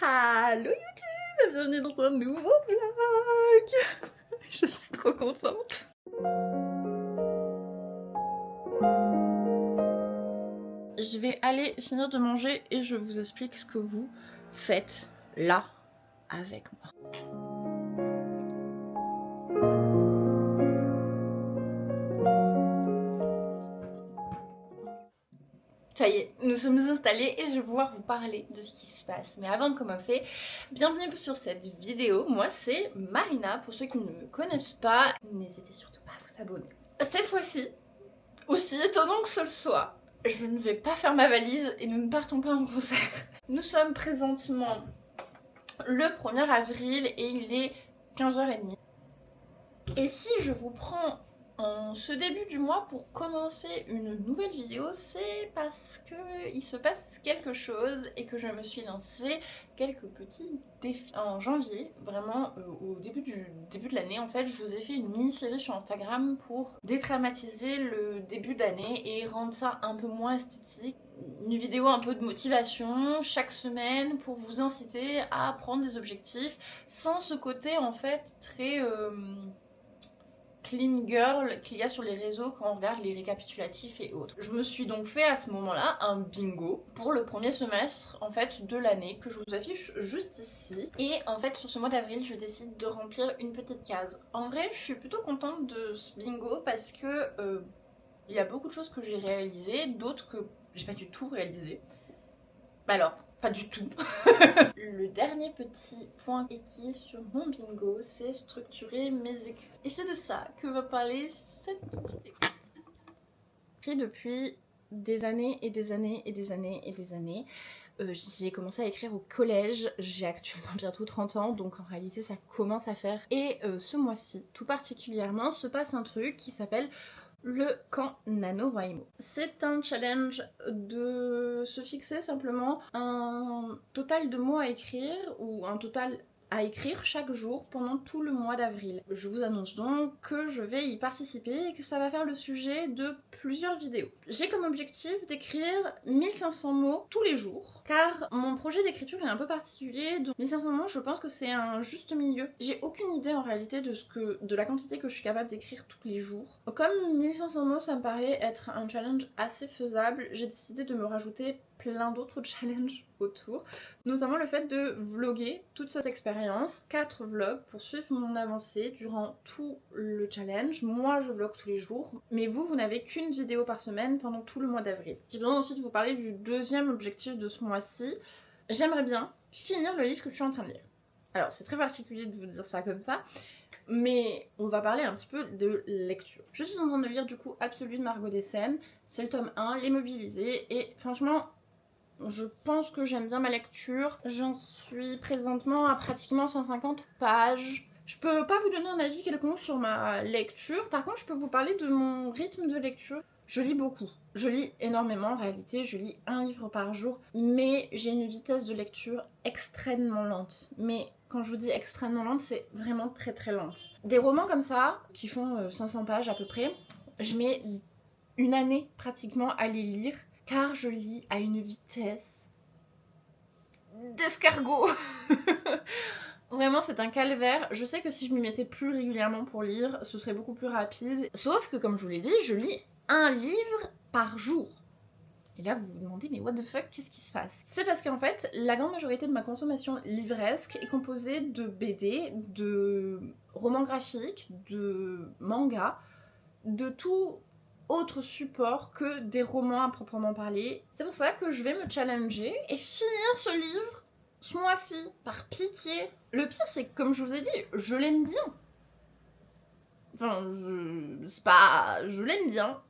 Allô YouTube, bienvenue dans un nouveau vlog. Je suis trop contente. Je vais aller finir de manger et je vous explique ce que vous faites là avec moi. Ça y est, nous sommes installés et je vais pouvoir vous parler de ce qui se passe. Mais avant de commencer, bienvenue sur cette vidéo. Moi c'est Marina, pour ceux qui ne me connaissent pas, n'hésitez surtout pas à vous abonner. Cette fois-ci, aussi étonnant que ce soit, je ne vais pas faire ma valise et nous ne partons pas en concert. Nous sommes présentement le 1er avril et il est 15h30. Et si je vous prends en ce début du mois pour commencer une nouvelle vidéo, c'est parce que il se passe quelque chose et que je me suis lancé quelques petits défis. En janvier, vraiment au début de l'année, en fait, je vous ai fait une mini-série sur Instagram pour dédramatiser le début d'année et rendre ça un peu moins esthétique. Une vidéo un peu de motivation chaque semaine pour vous inciter à prendre des objectifs sans ce côté en fait très clean girl qu'il y a sur les réseaux quand on regarde les récapitulatifs et autres. Je me suis donc fait à ce moment-là un bingo pour le premier semestre en fait de l'année que je vous affiche juste ici. Et en fait sur ce mois d'avril je décide de remplir une petite case. En vrai je suis plutôt contente de ce bingo parce que il y a beaucoup de choses que j'ai réalisées, d'autres que j'ai pas du tout réalisées. Alors, pas du tout. Le dernier petit point écrit sur mon bingo, c'est structurer mes écrits. Et c'est de ça que va parler cette vidéo. Écrit depuis des années et des années et des années et des années. J'ai commencé à écrire au collège, j'ai actuellement bientôt 30 ans, donc en réalité ça commence à faire. Et ce mois-ci, tout particulièrement, se passe un truc qui s'appelle le camp NaNoWriMo. C'est un challenge de se fixer simplement un total de mots à écrire ou un total à écrire chaque jour pendant tout le mois d'avril. Je vous annonce donc que je vais y participer et que ça va faire le sujet de plusieurs vidéos. J'ai comme objectif d'écrire 1500 mots tous les jours car mon projet d'écriture est un peu particulier, donc 1500 mots je pense que c'est un juste milieu. J'ai aucune idée en réalité de la quantité que je suis capable d'écrire tous les jours. Comme 1500 mots ça me paraît être un challenge assez faisable, j'ai décidé de me rajouter plein d'autres challenges autour, notamment le fait de vlogger toute cette expérience, 4 vlogs pour suivre mon avancée durant tout le challenge. Moi je vlog tous les jours, mais vous n'avez qu'une vidéo par semaine pendant tout le mois d'avril. J'ai besoin aussi de vous parler du deuxième objectif de ce mois-ci. J'aimerais bien finir le livre que je suis en train de lire. Alors c'est très particulier de vous dire ça comme ça, mais on va parler un petit peu de lecture. Je suis en train de lire du coup Absolu de Margot Dessen, c'est le tome 1, Les Mobilisés, et franchement je pense que j'aime bien ma lecture. J'en suis présentement à pratiquement 150 pages. Je peux pas vous donner un avis quelconque sur ma lecture. Par contre, je peux vous parler de mon rythme de lecture. Je lis beaucoup. Je lis énormément en réalité. Je lis un livre par jour. Mais j'ai une vitesse de lecture extrêmement lente. Mais quand je vous dis extrêmement lente, c'est vraiment très très lente. Des romans comme ça, qui font 500 pages à peu près, je mets une année pratiquement à les lire. Car je lis à une vitesse d'escargot. Vraiment c'est un calvaire. Je sais que si je m'y mettais plus régulièrement pour lire, ce serait beaucoup plus rapide. Sauf que comme je vous l'ai dit, je lis un livre par jour. Et là vous vous demandez mais what the fuck, qu'est-ce qui se passe? C'est parce qu'en fait la grande majorité de ma consommation livresque est composée de BD, de romans graphiques, de mangas, de tout autre support que des romans à proprement parler. C'est pour ça que je vais me challenger et finir ce livre ce mois-ci, par pitié. Le pire c'est que comme je vous ai dit, je l'aime bien. Enfin, je l'aime bien.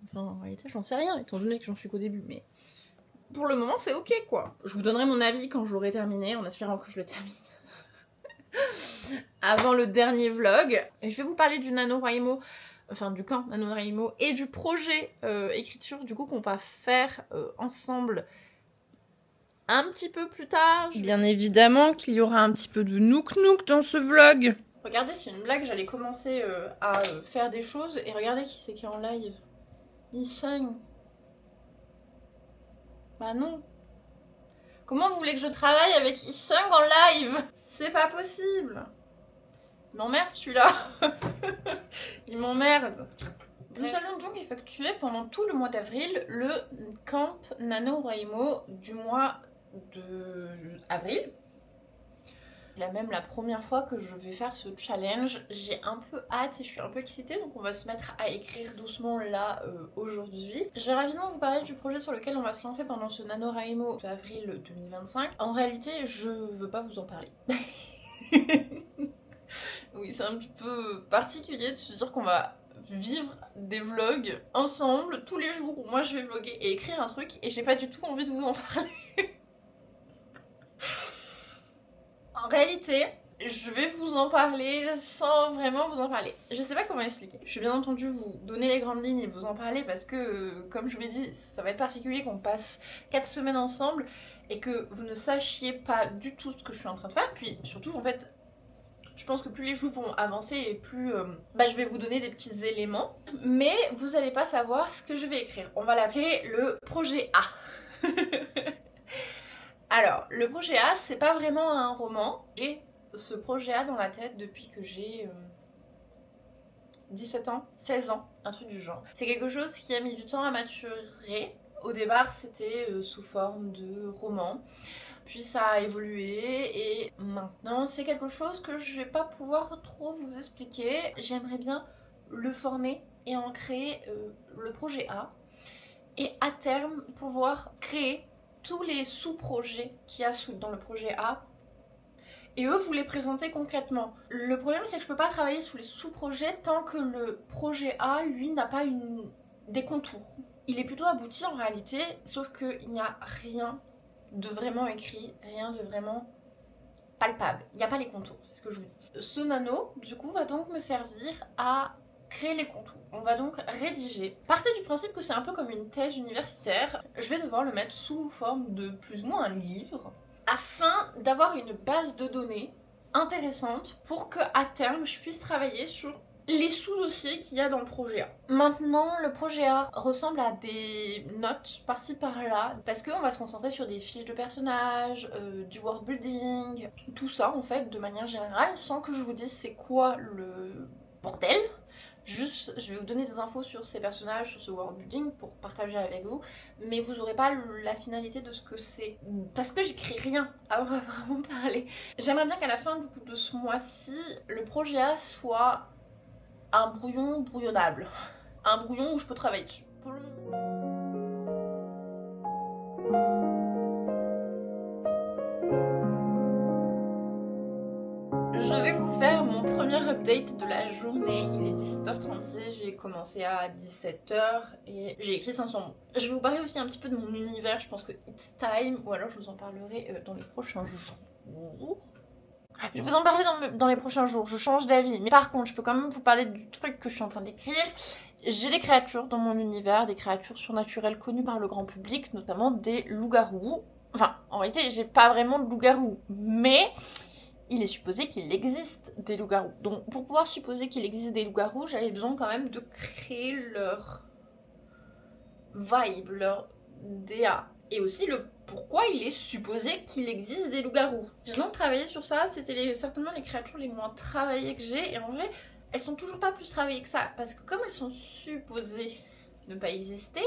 Enfin, en réalité, j'en sais rien, étant donné que j'en suis qu'au début, mais pour le moment, c'est ok, quoi. Je vous donnerai mon avis quand je l'aurai terminé, en espérant que je le termine avant le dernier vlog. Et je vais vous parler du NaNoWriMo, enfin du camp NaNoWriMo et du projet écriture du coup qu'on va faire ensemble un petit peu plus tard. Bien évidemment qu'il y aura un petit peu de nook dans ce vlog. Regardez, c'est une blague, j'allais commencer à faire des choses et regardez qui c'est qui est en live. Il saigne. Bah non. Comment vous voulez que je travaille avec Isung en live? C'est pas possible. Il m'emmerde celui-là. Il m'emmerde. Nous allons donc effectuer pendant tout le mois d'avril le camp NaNoWriMo du mois d'avril. C'est même la première fois que je vais faire ce challenge. J'ai un peu hâte et je suis un peu excitée, donc on va se mettre à écrire doucement là aujourd'hui. Je vais rapidement vous parler du projet sur lequel on va se lancer pendant ce NaNoWriMo d'avril 2025. En réalité, je veux pas vous en parler. Oui, c'est un petit peu particulier de se dire qu'on va vivre des vlogs ensemble tous les jours où moi je vais vlogger et écrire un truc et j'ai pas du tout envie de vous en parler. En réalité, je vais vous en parler sans vraiment vous en parler. Je sais pas comment expliquer. Je vais bien entendu vous donner les grandes lignes et vous en parler parce que, comme je vous l'ai dit, ça va être particulier qu'on passe 4 semaines ensemble et que vous ne sachiez pas du tout ce que je suis en train de faire. Puis surtout, en fait, je pense que plus les jours vont avancer et plus je vais vous donner des petits éléments. Mais vous allez pas savoir ce que je vais écrire. On va l'appeler le projet A. Alors, le projet A, c'est pas vraiment un roman. J'ai ce projet A dans la tête depuis que j'ai 17 ans, 16 ans, un truc du genre. C'est quelque chose qui a mis du temps à maturer. Au départ, c'était sous forme de roman. Puis ça a évolué et maintenant c'est quelque chose que je vais pas pouvoir trop vous expliquer. J'aimerais bien le former et en créer le projet A. Et à terme pouvoir créer tous les sous-projets qu'il y a dans le projet A et eux vous les présenter concrètement. Le problème c'est que je peux pas travailler sous les sous-projets tant que le projet A lui n'a pas des contours. Il est plutôt abouti en réalité, sauf qu'il n'y a rien de vraiment écrit, rien de vraiment palpable. Il n'y a pas les contours, c'est ce que je vous dis. Ce nano, du coup, va donc me servir à créer les contours. On va donc rédiger. Partez du principe que c'est un peu comme une thèse universitaire. Je vais devoir le mettre sous forme de plus ou moins un livre afin d'avoir une base de données intéressante pour que à terme je puisse travailler sur les sous-dossiers qu'il y a dans le projet A. Maintenant, le projet A ressemble à des notes par-ci par-là, parce qu'on va se concentrer sur des fiches de personnages, du world building, tout ça en fait, de manière générale, sans que je vous dise c'est quoi le bordel. Juste, je vais vous donner des infos sur ces personnages, sur ce world building pour partager avec vous, mais vous n'aurez pas la finalité de ce que c'est. Parce que j'écris rien à vraiment parler. J'aimerais bien qu'à la fin du coup de ce mois-ci, le projet A soit un brouillon brouillonnable. Un brouillon où je peux travailler dessus. Pour le moment. Je vais vous faire mon premier update de la journée. Il est 17h36, j'ai commencé à 17h et j'ai écrit 500 mots. Je vais vous parler aussi un petit peu de mon univers, je pense que it's time, ou alors je vous en parlerai dans les prochains jours. Je vais vous en parler dans les prochains jours, je change d'avis. Mais par contre, je peux quand même vous parler du truc que je suis en train d'écrire. J'ai des créatures dans mon univers, des créatures surnaturelles connues par le grand public, notamment des loups-garous. Enfin, en réalité, j'ai pas vraiment de loups-garous, mais il est supposé qu'il existe des loups-garous. Donc, pour pouvoir supposer qu'il existe des loups-garous, j'avais besoin quand même de créer leur vibe, leur DA. Et aussi le pourquoi il est supposé qu'il existe des loups-garous. J'ai donc travaillé sur ça, c'était certainement les créatures les moins travaillées que j'ai, et en vrai, elles sont toujours pas plus travaillées que ça, parce que comme elles sont supposées ne pas exister,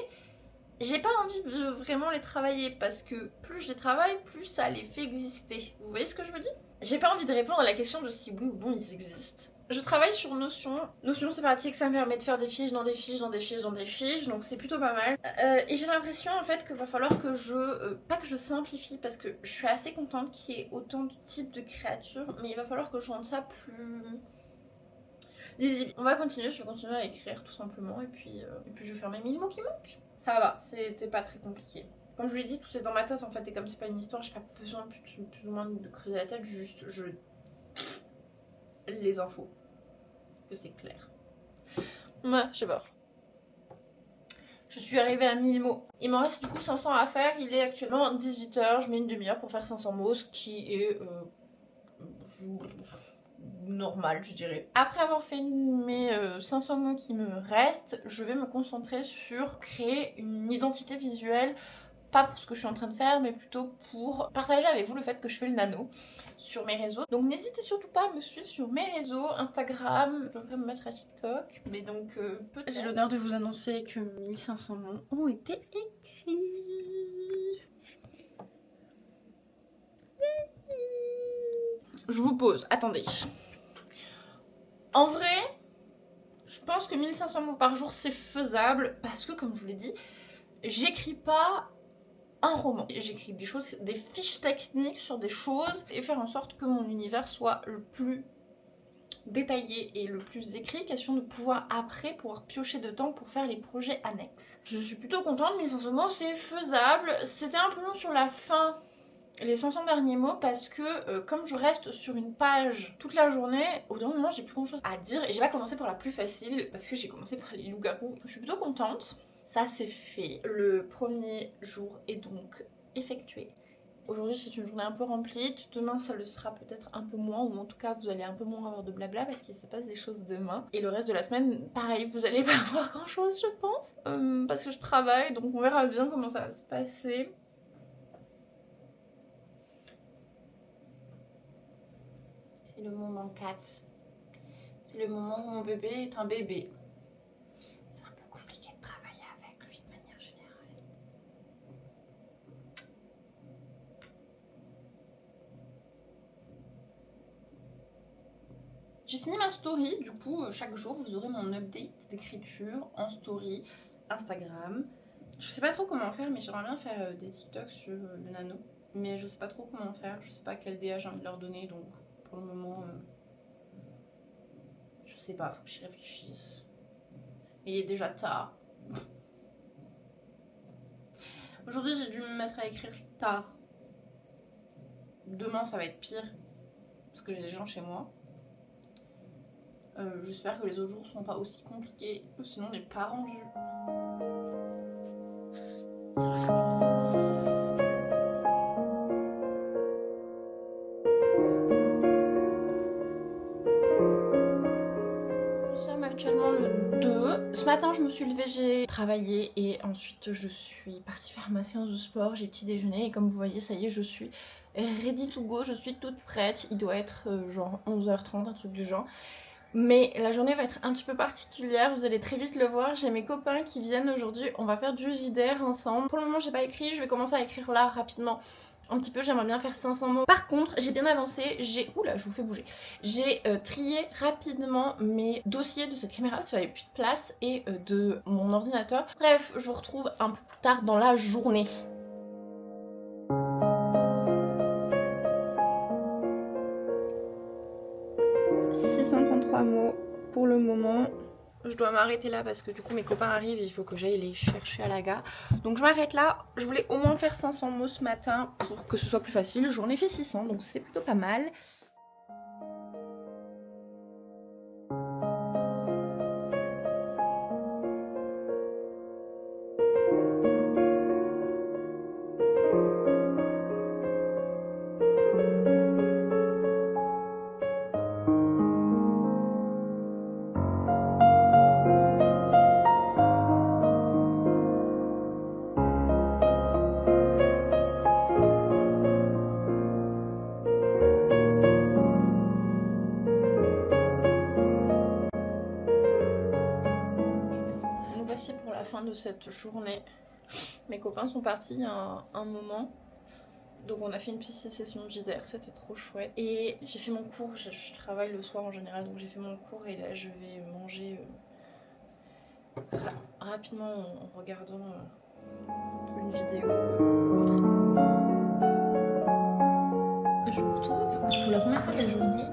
j'ai pas envie de vraiment les travailler, parce que plus je les travaille, plus ça les fait exister. Vous voyez ce que je veux dire? J'ai pas envie de répondre à la question de si oui ou non ils existent. Je travaille sur Notion. Notion c'est pratique, ça me permet de faire des fiches dans des fiches, dans des fiches, dans des fiches, donc c'est plutôt pas mal. Et j'ai l'impression en fait qu'il va falloir que pas que je simplifie, parce que je suis assez contente qu'il y ait autant de types de créatures, mais il va falloir que je rende ça plus lisible. On va continuer, je vais continuer à écrire tout simplement, et puis je vais faire mes 1000 mots qui manquent. Ça va, c'était pas très compliqué. Comme je vous l'ai dit, tout est dans ma tête en fait, et comme c'est pas une histoire, j'ai pas besoin plus ou moins de creuser la tête, juste je les infos. Que c'est clair. Ouais, je sais pas. Je suis arrivée à 1000 mots. Il m'en reste du coup 500 à faire. Il est actuellement 18h. Je mets une demi-heure pour faire 500 mots, ce qui est normal, je dirais. Après avoir fait mes 500 mots qui me restent, je vais me concentrer sur créer une identité visuelle pas pour ce que je suis en train de faire, mais plutôt pour partager avec vous le fait que je fais le nano sur mes réseaux. Donc n'hésitez surtout pas à me suivre sur mes réseaux, Instagram, je devrais me mettre à TikTok. Mais donc peut-être... J'ai l'honneur de vous annoncer que 1500 noms ont été écrits. Je vous pose, attendez. En vrai, je pense que 1500 mots par jour c'est faisable parce que comme je vous l'ai dit, j'écris pas un roman. J'écris des choses, des fiches techniques sur des choses et faire en sorte que mon univers soit le plus détaillé et le plus écrit, question de pouvoir après pouvoir piocher dedans pour faire les projets annexes. Je suis plutôt contente, mais sincèrement c'est faisable. C'était un peu long sur la fin, les 500 derniers mots, parce que comme je reste sur une page toute la journée, au bout d'un moment j'ai plus grand chose à dire et j'ai pas commencé par la plus facile parce que j'ai commencé par les loups-garous. Je suis plutôt contente. Ça c'est fait. Le premier jour est donc effectué. Aujourd'hui c'est une journée un peu remplie, demain ça le sera peut-être un peu moins, ou en tout cas vous allez un peu moins avoir de blabla parce qu'il se passe des choses demain. Et le reste de la semaine, pareil, vous allez pas voir grand chose je pense, parce que je travaille, donc on verra bien comment ça va se passer. C'est le moment 4. C'est le moment où mon bébé est un bébé. C'est un peu compliqué de travailler avec lui de manière générale. J'ai fini ma story, du coup chaque jour vous aurez mon update d'écriture en story Instagram. Je sais pas trop comment faire, mais j'aimerais bien faire des TikTok sur le nano. Mais je sais pas trop comment faire, je sais pas quel DA j'ai envie de leur donner, donc pour le moment je sais pas, faut que j'y réfléchisse. Il est déjà tard. Aujourd'hui j'ai dû me mettre à écrire tard. Demain ça va être pire parce que j'ai des gens chez moi. J'espère que les autres jours seront pas aussi compliqués, sinon on n'est pas rendu. Nous sommes actuellement le 2. Ce matin je me suis levée, j'ai travaillé et ensuite je suis partie faire ma séance de sport, j'ai petit déjeuner et comme vous voyez ça y est je suis ready to go, je suis toute prête. Il doit être genre 11h30, un truc du genre. Mais la journée va être un petit peu particulière, vous allez très vite le voir. J'ai mes copains qui viennent aujourd'hui, on va faire du JDR ensemble. Pour le moment j'ai pas écrit, je vais commencer à écrire là rapidement. Un petit peu, j'aimerais bien faire 500 mots. Par contre, j'ai bien avancé, oula, je vous fais bouger. J'ai trié rapidement mes dossiers de cette caméra, parce qu'il n'y avait plus de place, et de mon ordinateur. Bref, je vous retrouve un peu plus tard dans la journée. 633 mots pour le moment. Je dois m'arrêter là parce que du coup mes copains arrivent et il faut que j'aille les chercher à la gare. Donc je m'arrête là. Je voulais au moins faire 500 mots ce matin pour que ce soit plus facile. J'en ai fait 600 donc c'est plutôt pas mal. Pour la fin de cette journée, mes copains sont partis il y a un moment, donc on a fait une petite session de JDR, c'était trop chouette. Et j'ai fait mon cours, je travaille le soir en général, donc j'ai fait mon cours et là je vais manger rapidement en regardant une vidéo ou autre. Je vous retrouve pour la première fois de la journée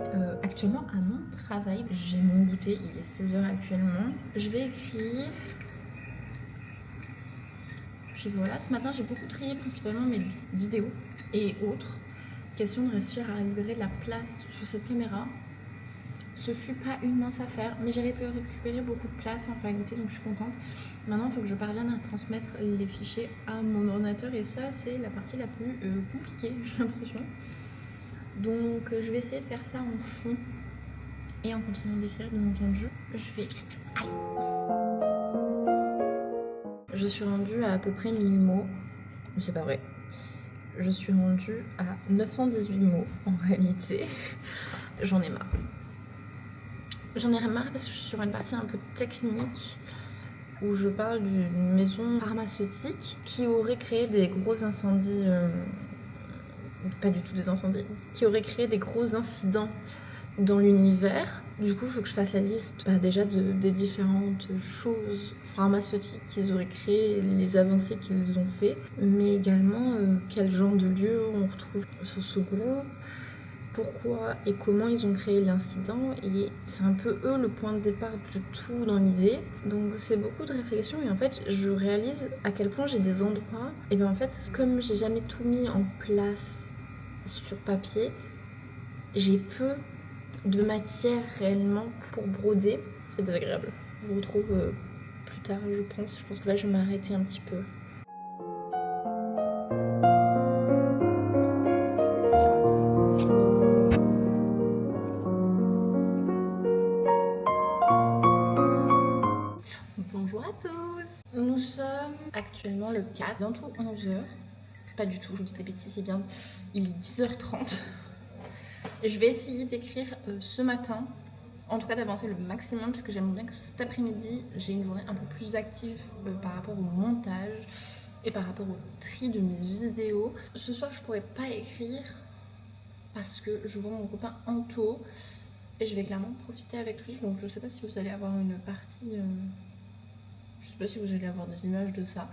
actuellement à mon travail. J'ai mon goûter, il est 16h actuellement. Je vais écrire. Puis voilà, ce matin j'ai beaucoup trié principalement mes vidéos et autres. Question de réussir à libérer de la place sur cette caméra. Ce fut pas une mince affaire, mais j'avais pu récupérer beaucoup de place en réalité, donc je suis contente. Maintenant il faut que je parvienne à transmettre les fichiers à mon ordinateur et ça c'est la partie la plus compliquée, j'ai l'impression. Donc je vais essayer de faire ça en fond et en continuant d'écrire bien entendu. Je vais écrire. Allez. Je suis rendue à peu près 1000 mots. C'est pas vrai. Je suis rendue à 918 mots en réalité. J'en ai marre. J'en ai marre parce que je suis sur une partie un peu technique où je parle d'une maison pharmaceutique qui aurait créé des gros incendies, pas du tout des incendies, qui aurait créé des gros incidents dans l'univers. Du coup, il faut que je fasse la liste déjà des différentes choses pharmaceutiques qu'ils auraient créées, les avancées qu'ils ont fait, mais également quel genre de lieu on retrouve sur ce groupe, pourquoi et comment ils ont créé l'incident, et c'est un peu eux le point de départ de tout dans l'idée. Donc c'est beaucoup de réflexion et en fait je réalise à quel point j'ai des endroits, et bien en fait comme j'ai jamais tout mis en place sur papier, j'ai peu de matière réellement pour broder. C'est désagréable. Je vous retrouve plus tard, je pense. Je pense que là, je vais m'arrêter un petit peu. Bonjour à tous. Nous sommes actuellement le 4, bientôt 11h. Pas du tout, je vous dis des bêtises, c'est bien. Il est 10h30. Je vais essayer d'écrire ce matin, en tout cas d'avancer le maximum, parce que j'aimerais bien que cet après-midi, j'ai une journée un peu plus active par rapport au montage et par rapport au tri de mes vidéos. Ce soir, je pourrais pas écrire parce que je vois mon copain Anto et je vais clairement profiter avec lui. Donc je sais pas si vous allez avoir une partie, je sais pas si vous allez avoir des images de ça,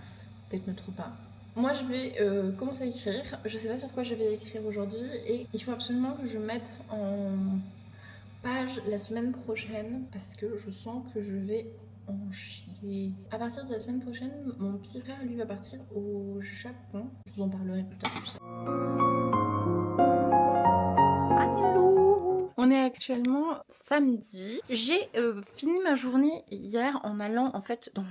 peut-être ne trop pas. Moi je vais commencer à écrire, je sais pas sur quoi je vais écrire aujourd'hui et il faut absolument que je mette en page la semaine prochaine parce que je sens que je vais en chier. À partir de la semaine prochaine, mon petit frère lui va partir au Japon. Je vous en parlerai plus tard. On est actuellement samedi. J'ai fini ma journée hier en allant en fait dans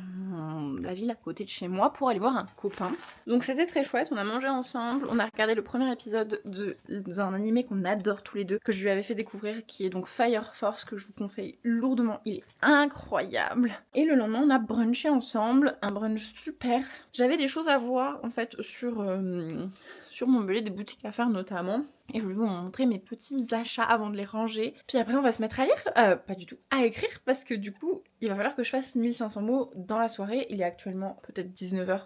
la ville à côté de chez moi pour aller voir un copain. Donc c'était très chouette, on a mangé ensemble, on a regardé le premier épisode d'un animé qu'on adore tous les deux, que je lui avais fait découvrir, qui est donc Fire Force, que je vous conseille lourdement, il est incroyable. Et le lendemain on a brunché ensemble, un brunch super. J'avais des choses à voir en fait sur Montpellier, des boutiques à faire notamment. Et je vais vous montrer mes petits achats avant de les ranger. Puis après on va se mettre à lire, pas du tout, à écrire, parce que du coup il va falloir que je fasse 1500 mots dans la soirée. Il est actuellement peut-être 19h.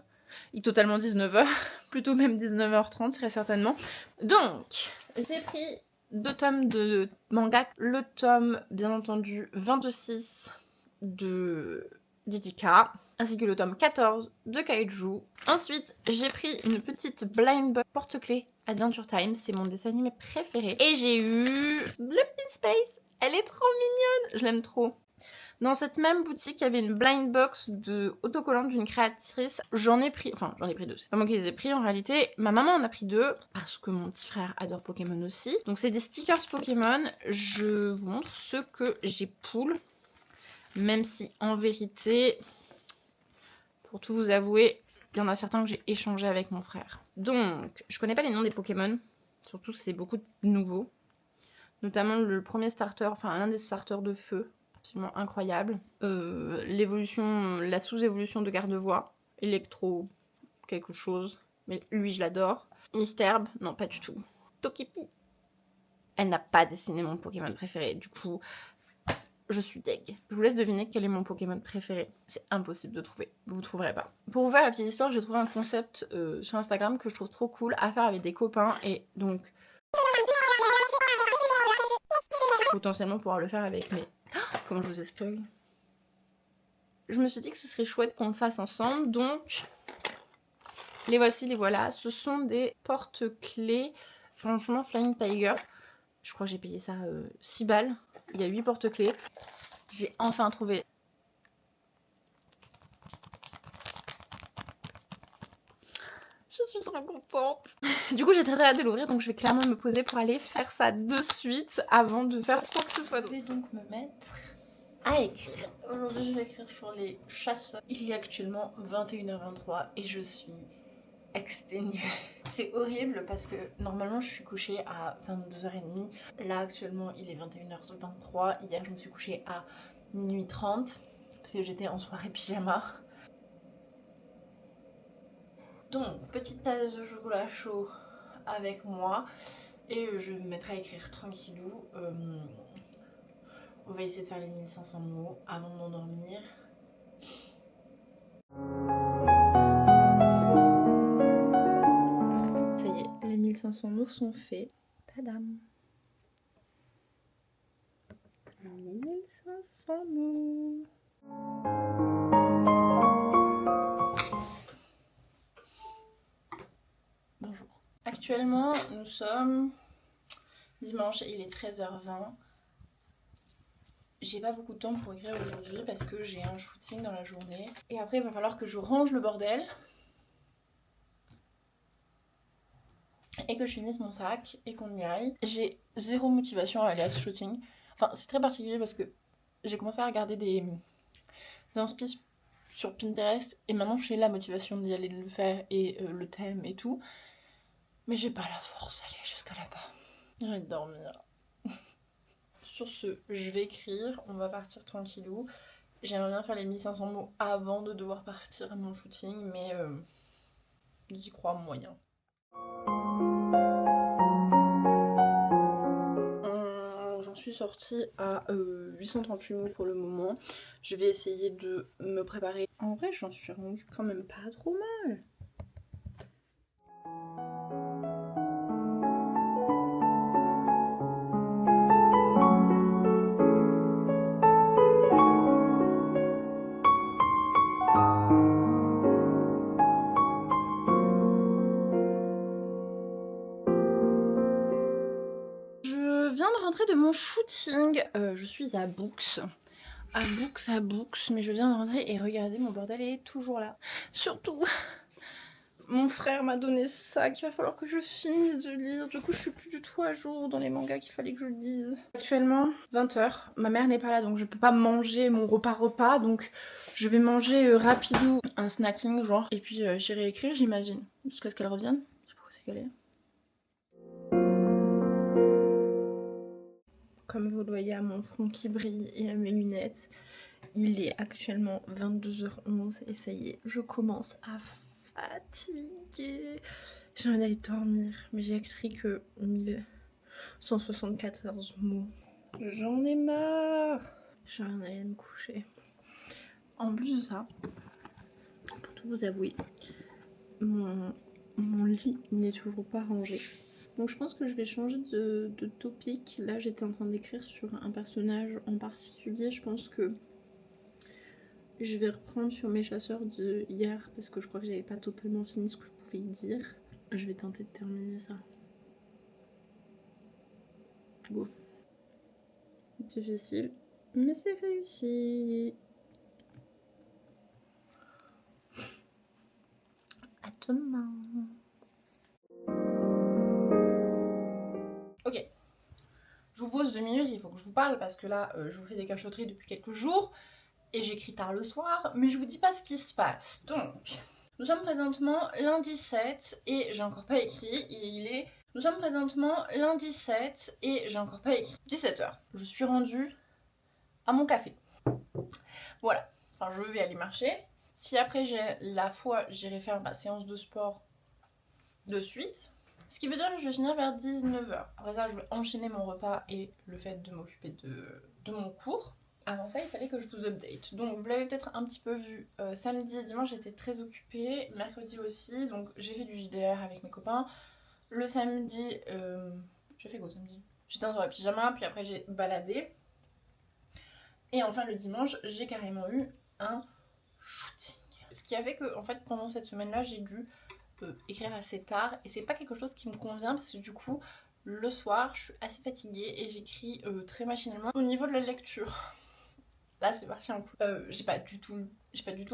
Il est totalement 19h, plutôt même 19h30 très certainement. Donc j'ai pris 2 tomes de manga. Le tome bien entendu 26 de Didika, ainsi que le tome 14 de Kaiju. Ensuite, j'ai pris une petite blind box porte-clés Adventure Time, c'est mon dessin animé préféré. Et j'ai eu Blup in Space, elle est trop mignonne, je l'aime trop. Dans cette même boutique, il y avait une blind box de autocollants d'une créatrice. J'en ai pris 2. C'est pas moi qui les ai pris en réalité. Ma maman en a pris 2 parce que mon petit frère adore Pokémon aussi. Donc c'est des stickers Pokémon. Je vous montre ceux que j'ai pull. Même si en vérité, pour tout vous avouer, il y en a certains que j'ai échangé avec mon frère. Donc, je connais pas les noms des Pokémon. Surtout c'est beaucoup de nouveaux. Notamment le premier starter, enfin l'un des starters de feu. Absolument incroyable. L'évolution, la sous-évolution de Gardevoir. Electro quelque chose. Mais lui, je l'adore. Misterbe, non pas du tout. Togepi. Elle n'a pas dessiné mon Pokémon préféré. Du coup, je suis deg. Je vous laisse deviner quel est mon Pokémon préféré. C'est impossible de trouver. Vous trouverez pas. Pour vous faire la petite histoire, j'ai trouvé un concept sur Instagram que je trouve trop cool à faire avec des copains. Et donc, potentiellement pouvoir le faire avec mes... Comment je vous explique ? Je me suis dit que ce serait chouette qu'on le fasse ensemble. Donc, les voici, les voilà. Ce sont des porte-clés. Franchement, Flying Tiger. Je crois que j'ai payé ça 6 balles. Il y a 8 porte-clés. J'ai enfin trouvé. Je suis trop contente. Du coup, j'ai très hâte de l'ouvrir, donc je vais clairement me poser pour aller faire ça de suite avant de faire quoi que ce soit. Je vais donc me mettre à écrire. Aujourd'hui, je vais écrire sur les chasseurs. Il est actuellement 21h23 et je suis exténuée. C'est horrible parce que normalement, je suis couchée à 22h30. Là, actuellement, il est 21h23. Hier, je me suis couchée à minuit 30 parce que j'étais en soirée pyjama. Donc, petite tasse de chocolat chaud avec moi. Et je vais me mettre à écrire tranquillou. On va essayer de faire les 1500 mots avant de m'endormir. Ça y est, les 1500 mots sont faits. Tadam! 1500 mots. Bonjour. Actuellement, nous sommes dimanche et il est 13h20. J'ai pas beaucoup de temps pour écrire aujourd'hui parce que j'ai un shooting dans la journée. Et après, il va falloir que je range le bordel. Et que je finisse mon sac et qu'on y aille. J'ai zéro motivation à aller à ce shooting. Enfin, c'est très particulier parce que j'ai commencé à regarder des inspi sur Pinterest et maintenant j'ai la motivation d'y aller de le faire et le thème et tout. Mais j'ai pas la force d'aller jusqu'à là-bas. J'ai envie de dormir. Sur ce, je vais écrire, on va partir tranquillou. J'aimerais bien faire les 1500 mots avant de devoir partir à mon shooting, mais j'y crois moyen. J'en suis sortie à 838 mots pour le moment. Je vais essayer de me préparer. En vrai, j'en suis rendue quand même pas trop mal. De mon shooting, je suis à Books, mais je viens de rentrer et regardez, mon bordel est toujours là. Surtout, mon frère m'a donné ça qu'il va falloir que je finisse de lire. Du coup, je suis plus du tout à jour dans les mangas qu'il fallait que je lise. Actuellement, 20h, ma mère n'est pas là, donc je peux pas manger mon repas, donc je vais manger rapidou un snacking genre, et puis j'irai écrire, j'imagine, jusqu'à ce qu'elle revienne. Je sais pas où c'est qu'elle est. Comme vous le voyez à mon front qui brille et à mes lunettes, il est actuellement 22h11 et ça y est, je commence à fatiguer. J'ai envie d'aller dormir, mais j'ai écrit que 1174 mots. J'en ai marre. J'ai envie d'aller me coucher. En plus de ça, pour tout vous avouer, mon lit n'est toujours pas rangé. Donc je pense que je vais changer de topic. Là j'étais en train d'écrire sur un personnage en particulier. Je pense que je vais reprendre sur mes chasseurs d'hier parce que je crois que j'avais pas totalement fini ce que je pouvais y dire. Je vais tenter de terminer ça. Go. Difficile, mais c'est réussi. À demain. Ok, je vous pose 2 minutes, il faut que je vous parle parce que là je vous fais des cachotteries depuis quelques jours et j'écris tard le soir, mais je vous dis pas ce qui se passe. Donc, nous sommes présentement lundi 7 et j'ai encore pas écrit, Nous sommes présentement lundi 7 et j'ai encore pas écrit. 17h, je suis rendue à mon café. Voilà, enfin je vais aller marcher. Si après j'ai la foi, j'irai faire ma séance de sport de suite. Ce qui veut dire que je vais finir vers 19h. Après ça, je vais enchaîner mon repas et le fait de m'occuper de mon cours. Avant ça, il fallait que je vous update. Donc, vous l'avez peut-être un petit peu vu. Samedi et dimanche, j'étais très occupée. Mercredi aussi. Donc, j'ai fait du JDR avec mes copains. Le samedi, j'ai fait quoi samedi? J'étais dans un pyjama, puis après, j'ai baladé. Et enfin, le dimanche, j'ai carrément eu un shooting. Ce qui a fait que, en fait, pendant cette semaine-là, j'ai dû écrire assez tard et c'est pas quelque chose qui me convient parce que du coup le soir je suis assez fatiguée et j'écris très machinalement. Au niveau de la lecture, là c'est parti un coup. J'ai pas du tout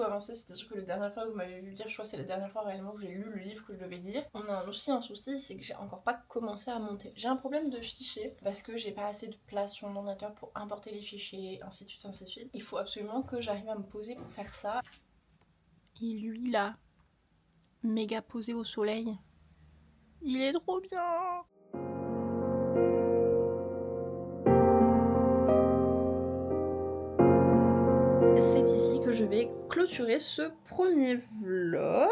avancé, c'est-à-dire que la dernière fois que vous m'avez vu lire, je crois que c'est la dernière fois réellement que j'ai lu le livre que je devais lire. On a aussi un souci, c'est que j'ai encore pas commencé à monter. J'ai un problème de fichiers parce que j'ai pas assez de place sur mon ordinateur pour importer les fichiers, ainsi de suite, ainsi de suite. Il faut absolument que j'arrive à me poser pour faire ça. Et lui là, méga posé au soleil. Il est trop bien. C'est ici que je vais clôturer ce premier vlog.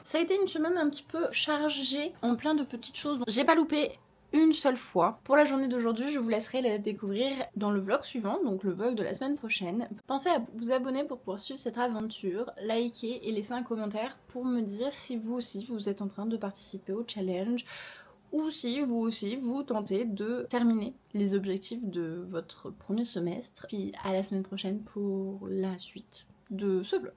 Ça a été une semaine un petit peu chargée en plein de petites choses. J'ai pas loupé une seule fois. Pour la journée d'aujourd'hui, je vous laisserai la découvrir dans le vlog suivant, donc le vlog de la semaine prochaine. Pensez à vous abonner pour poursuivre cette aventure, liker et laisser un commentaire pour me dire si vous aussi vous êtes en train de participer au challenge ou si vous aussi vous tentez de terminer les objectifs de votre premier semestre. Puis à la semaine prochaine pour la suite de ce vlog.